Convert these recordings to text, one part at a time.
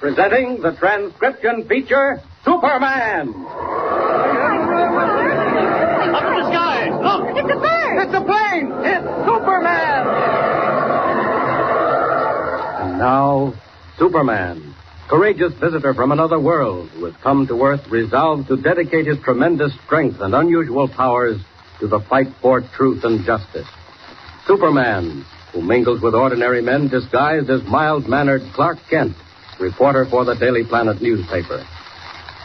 presenting the transcription feature, Superman. Up in the sky! Look! It's a bird! It's a plane! It's Superman! And now, Superman, courageous visitor from another world who has come to Earth resolved to dedicate his tremendous strength and unusual powers to the fight for truth and justice. Superman, who mingles with ordinary men disguised as mild-mannered Clark Kent, reporter for the Daily Planet newspaper.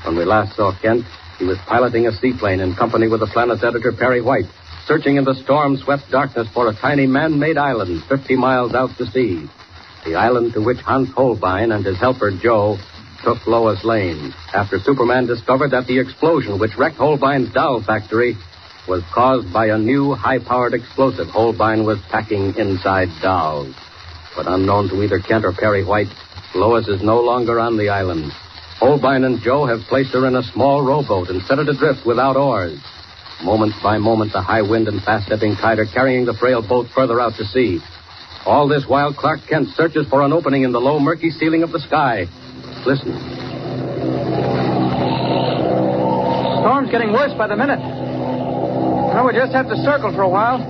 When we last saw Kent, he was piloting a seaplane in company with the Planet's editor, Perry White, searching in the storm-swept darkness for a tiny man-made island 50 miles out to sea. The island to which Hans Holbein and his helper, Joe, took Lois Lane, after Superman discovered that the explosion which wrecked Holbein's doll factory was caused by a new high-powered explosive Holbein was packing inside dolls. But unknown to either Kent or Perry White, Lois is no longer on the island. Holbein and Joe have placed her in a small rowboat and set it adrift without oars. Moment by moment, the high wind and fast-ebbing tide are carrying the frail boat further out to sea. All this while, Clark Kent searches for an opening in the low, murky ceiling of the sky. Listen. Storm's getting worse by the minute. Well, we just have to circle for a while.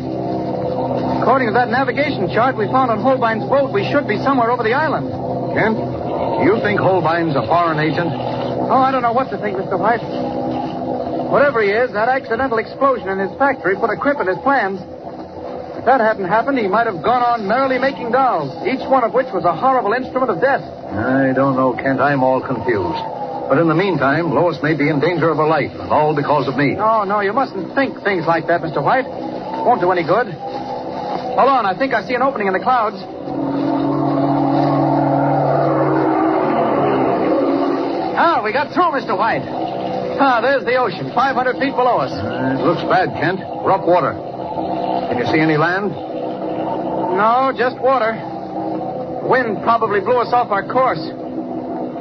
According to that navigation chart we found on Holbein's boat, we should be somewhere over the island. Kent, you think Holbein's a foreign agent? Oh, I don't know what to think, Mr. White. Whatever he is, that accidental explosion in his factory put a crimp in his plans. If that hadn't happened, he might have gone on merrily making dolls, each one of which was a horrible instrument of death. I don't know, Kent. I'm all confused. But in the meantime, Lois may be in danger of her life, and all because of me. No, you mustn't think things like that, Mr. White. Won't do any good. Hold on, I think I see an opening in the clouds. Ah, we got through, Mr. White. Ah, there's the ocean, 500 feet below us. It looks bad, Kent. Rough water. Can you see any land? No, just water. The wind probably blew us off our course.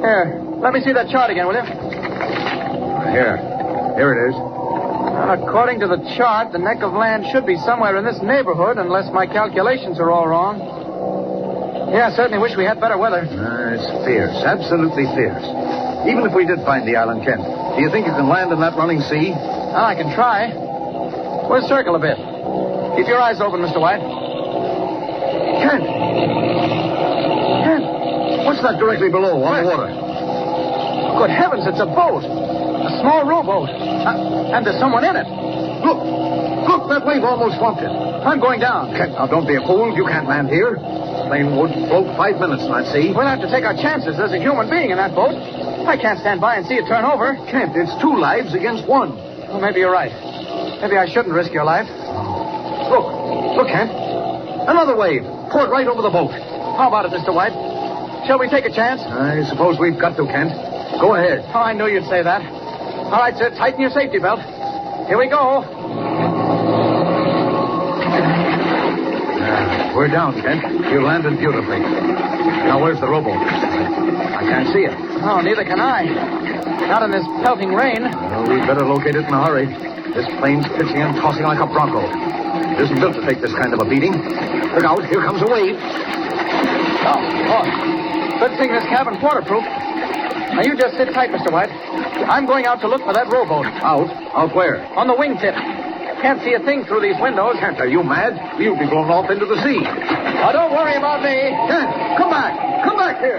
Here, let me see that chart again, will you? Here it is. According to the chart, the neck of land should be somewhere in this neighborhood, unless my calculations are all wrong. Yeah, I certainly wish we had better weather. It's fierce, absolutely fierce. Even if we did find the island, Kent, do you think you can land in that running sea? Well, I can try. We'll circle a bit. Keep your eyes open, Mr. White. Kent! What's that directly below on the water? Good heavens, it's a boat. A small rowboat. And there's someone in it. Look, that wave almost swamped it. I'm going down. Kent, now don't be a fool. You can't land here. The plane would float 5 minutes in that sea. We'll have to take our chances. There's a human being in that boat. I can't stand by and see it turn over. Kent, it's 2 lives against 1. Well, maybe you're right. Maybe I shouldn't risk your life. Look, Kent. Another wave. Poured right over the boat. How about it, Mr. White? Shall we take a chance? I suppose we've got to, Kent. Go ahead. Oh, I knew you'd say that. All right, sir, tighten your safety belt. Here we go. We're down, Kent. You landed beautifully. Now, where's the rowboat? I can't see it. Oh, neither can I. Not in this pelting rain. Well, we'd better locate it in a hurry. This plane's pitching and tossing like a bronco. It isn't built to take this kind of a beating. Look out, here comes a wave. Oh, good thing this cabin's waterproof. Now, you just sit tight, Mr. White. I'm going out to look for that rowboat. Out? Out where? On the wingtip. Can't see a thing through these windows. Kent, are you mad? We'll be blown off into the sea. Oh, don't worry about me. Kent, come back. Come back here.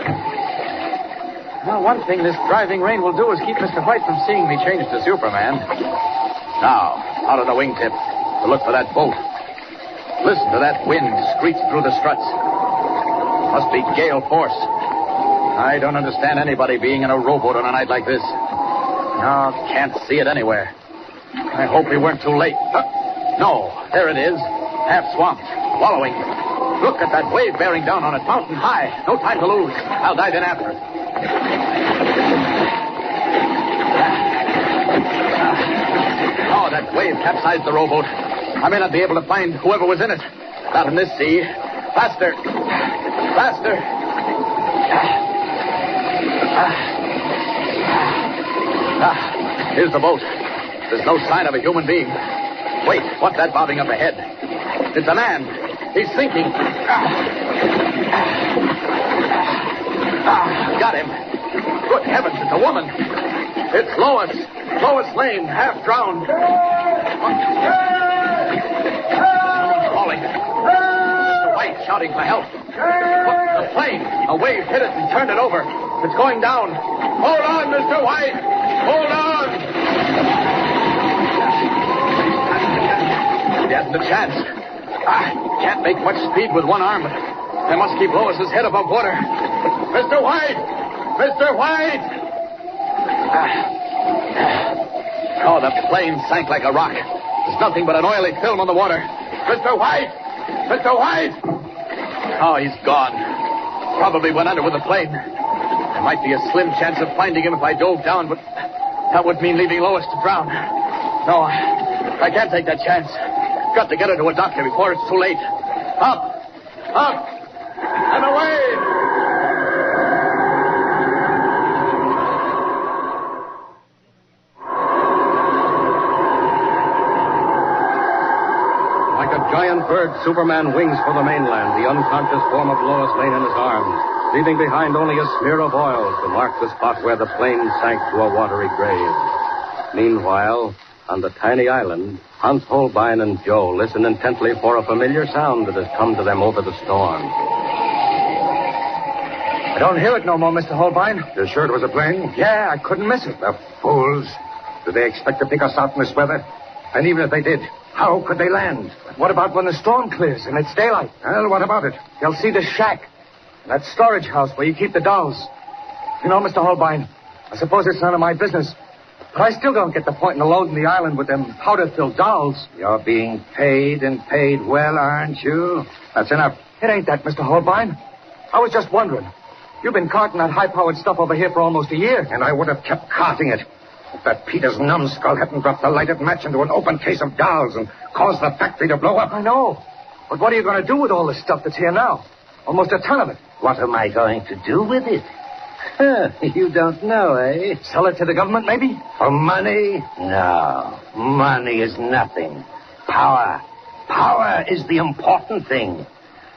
Well, one thing this driving rain will do is keep Mr. White from seeing me change to Superman. Now, out on the wingtip to look for that boat. Listen to that wind screech through the struts. Must be gale force. I don't understand anybody being in a rowboat on a night like this. No, can't see it anywhere. I hope we weren't too late. No, there it is. Half swamped, wallowing. Look at that wave bearing down on it, mountain high. No time to lose. I'll dive in after it. Oh, that wave capsized the rowboat. I may not be able to find whoever was in it. Not in this sea. Faster. Faster. Here's the boat. There's no sign of a human being. Wait, what's that bobbing up ahead? It's a man. He's sinking. Got him. Good heavens, it's a woman. It's Lois. Lois Lane, half drowned. Calling. Mr. White shouting for help. Look, the plane. A wave hit it and turned it over. It's going down. Hold on, Mr. White. Hold on. He hasn't a chance. Can't make much speed with one arm, but I must keep Lois's head above water. Mr. White! Mr. White! Oh, the plane sank like a rock. There's nothing but an oily film on the water. Mr. White! Mr. White! Oh, he's gone. Probably went under with the plane. There might be a slim chance of finding him if I dove down, but that would mean leaving Lois to drown. No, I can't take that chance. Got to get her to a doctor before it's too late. Up! Up! And away! Like a giant bird, Superman wings for the mainland, the unconscious form of Lois Lane in his arms, leaving behind only a smear of oil to mark the spot where the plane sank to a watery grave. Meanwhile, on the tiny island, Hans Holbein and Joe listen intently for a familiar sound that has come to them over the storm. I don't hear it no more, Mr. Holbein. You're sure it was a plane? Yeah, I couldn't miss it. The fools. Do they expect to pick us out in this weather? And even if they did, how could they land? What about when the storm clears and it's daylight? Well, what about it? They'll see the shack. That storage house where you keep the dolls. You know, Mr. Holbein, I suppose it's none of my business, but I still don't get the point in loading the island with them powder-filled dolls. You're being paid and paid well, aren't you? That's enough. It ain't that, Mr. Holbein. I was just wondering. You've been carting that high-powered stuff over here for almost a year. And I would have kept carting it if that Peters numbskull hadn't dropped the lighted match into an open case of dolls and caused the factory to blow up. I know. But what are you going to do with all this stuff that's here now? Almost a ton of it. What am I going to do with it? You don't know, eh? Sell it to the government, maybe? For money? No. Money is nothing. Power. Power is the important thing.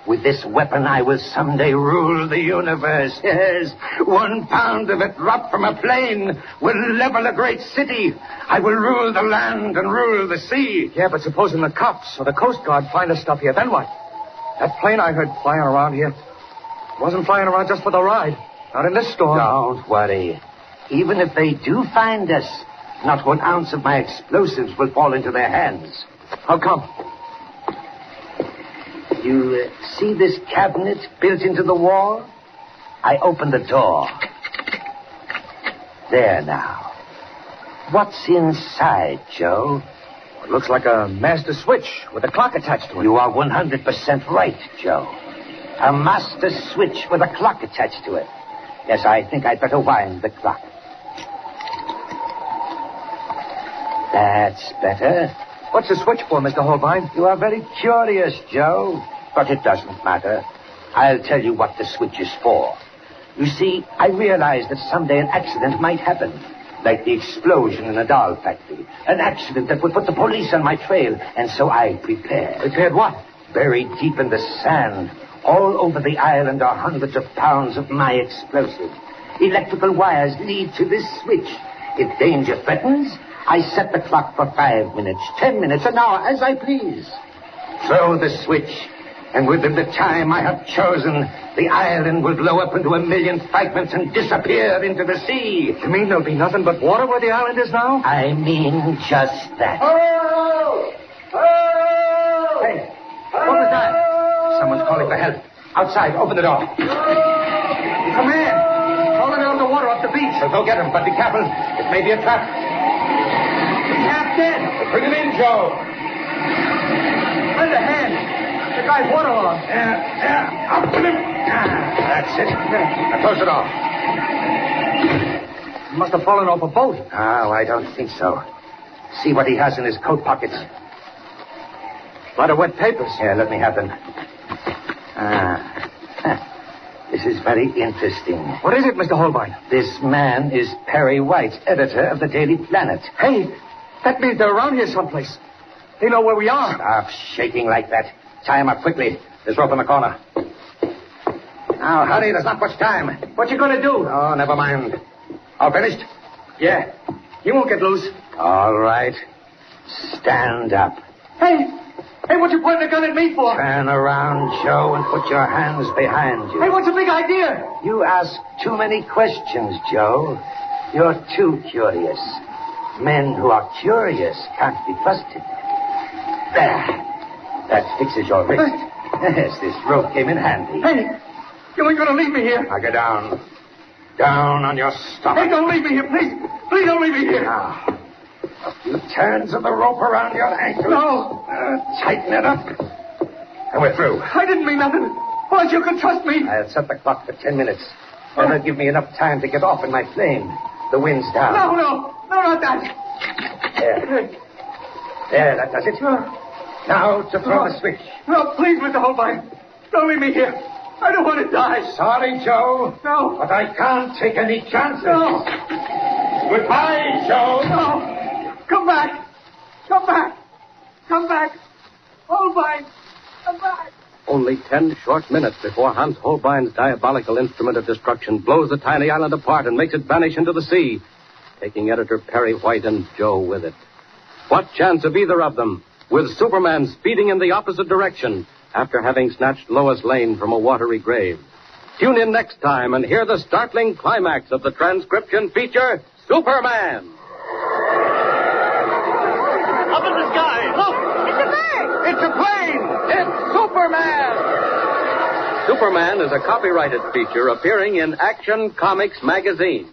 With this weapon, I will someday rule the universe. Yes, 1 pound of it dropped from a plane will level a great city. I will rule the land and rule the sea. Yeah, but supposing the cops or the Coast Guard find us stuff here, then what? That plane I heard flying around here wasn't flying around just for the ride. Not in this storm. Don't worry. Even if they do find us, not 1 ounce of my explosives will fall into their hands. How come? You see this cabinet built into the wall? I opened the door. There now. What's inside, Joe? It looks like a master switch with a clock attached to it. You are 100% right, Joe. A master switch with a clock attached to it. Yes, I think I'd better wind the clock. That's better. What's the switch for, Mr. Holbein? You are very curious, Joe. But it doesn't matter. I'll tell you what the switch is for. You see, I realized that someday an accident might happen. Like the explosion in a doll factory. An accident that would put the police on my trail. And so I prepared. Prepared what? Buried deep in the sand, all over the island are hundreds of pounds of my explosive. Electrical wires lead to this switch. If danger threatens, I set the clock for 5 minutes, 10 minutes, an hour, as I please. Throw the switch, and within the time I have chosen, the island will blow up into 1,000,000 fragments and disappear into the sea. You mean there'll be nothing but water where the island is now? I mean just that. Oh! Oh! Hey, what was that? Someone's calling for help. Outside, open the door. Come in. Falling out of the water off the beach. So go get him, but be careful. It may be a trap. Captain! Bring him in, Joe. Lend a hand. The guy's waterlogged. Yeah. Up with him. That's it. Now close the door. He must have fallen off a boat. Oh, I don't think so. See what he has in his coat pockets. A lot of wet papers. Here, let me have them. This is very interesting. What is it, Mr. Holbein? This man is Perry White, editor of the Daily Planet. Hey, that means they're around here someplace. They know where we are. Stop shaking like that. Tie him up quickly. There's rope in the corner. Now, hurry. There's not much time. What you going to do? Oh, never mind. All finished? Yeah. He won't get loose. All right. Stand up. Hey, what you pointing a gun at me for? Turn around, Joe, and put your hands behind you. Hey, what's the big idea? You ask too many questions, Joe. You're too curious. Men who are curious can't be trusted. There. That fixes your wrist. Yes, this rope came in handy. Hey, you ain't gonna leave me here. Now get down. Down on your stomach. Hey, don't leave me here, please. Please don't leave me here. Now, a few turns of the rope around your ankle. No. Tighten it up. And we're through. I didn't mean nothing. But you can trust me. I'll set the clock for 10 minutes. That'll give me enough time to get off in my plane. The wind's down. No, not that. There, that does it. Now to throw the switch. No, please, Mr. Holbin. Don't leave me here. I don't want to die. Sorry, Joe. No. But I can't take any chances. No. Goodbye, Joe. No. Come back. Come back. Come back. Holbin. Come back. Only 10 short minutes before Hans Holbein's diabolical instrument of destruction blows the tiny island apart and makes it vanish into the sea, taking editor Perry White and Joe with it. What chance of either of them, with Superman speeding in the opposite direction after having snatched Lois Lane from a watery grave? Tune in next time and hear the startling climax of the transcription feature, Superman. Up in the sky. Look. It's a bird. It's a plane. It's Superman. Superman is a copyrighted feature appearing in Action Comics magazine.